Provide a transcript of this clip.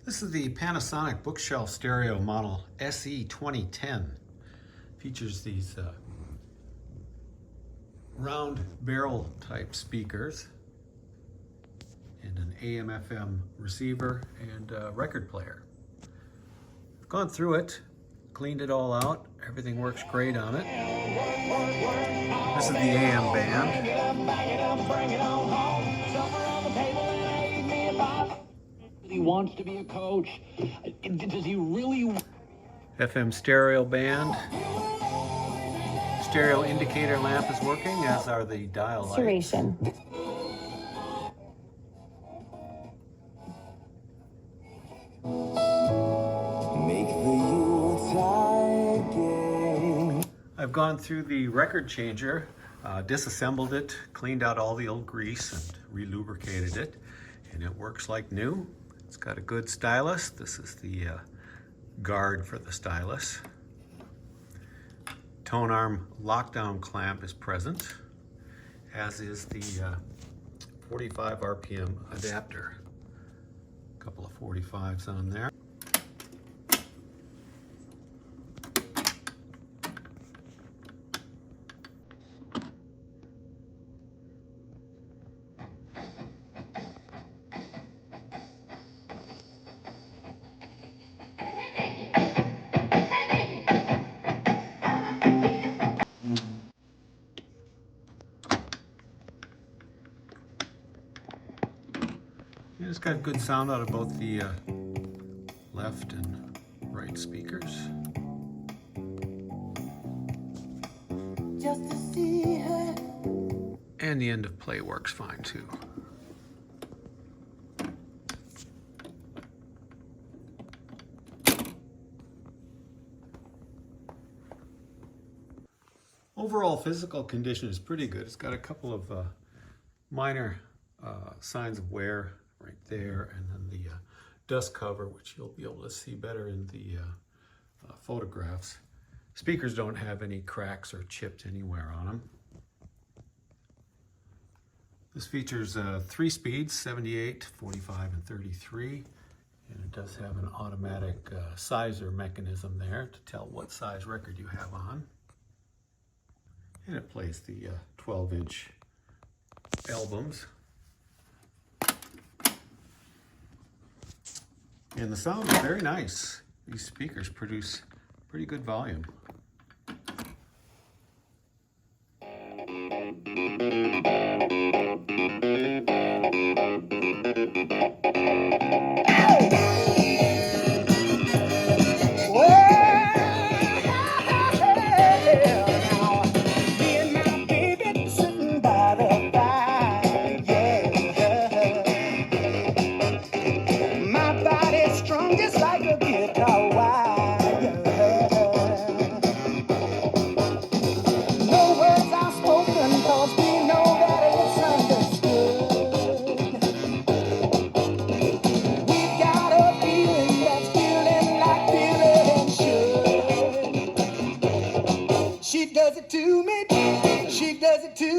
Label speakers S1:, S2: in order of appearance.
S1: This is the Panasonic bookshelf stereo model SE2010. Features these round barrel type speakers and an AM/FM receiver and a record player. I've gone through it, cleaned it all out. Everything works great on it. This is the AM band.
S2: He wants to be a coach. Does he really?
S1: FM stereo band. Stereo indicator lamp is working, as are the dial lights.
S3: Restoration.
S1: I've gone through the record changer, disassembled it, cleaned out all the old grease and re-lubricated it, and it works like new. It's got a good stylus. This is the guard for the stylus. Tone arm lockdown clamp is present, as is the 45 RPM adapter. A couple of 45s on there. It's got good sound out of both the left and right speakers. Just to see her. And the end of play works fine too. Overall physical condition is pretty good. It's got a couple of minor signs of wear right there, and then the dust cover, which you'll be able to see better in the photographs. Speakers don't have any cracks or chipped anywhere on them. This features 3 speeds, 78, 45, and 33. And it does have an automatic sizer mechanism there to tell what size record you have on. And it plays the 12-inch albums. And the sound is very nice. These speakers produce pretty good volume.
S4: She does it to me, she does it to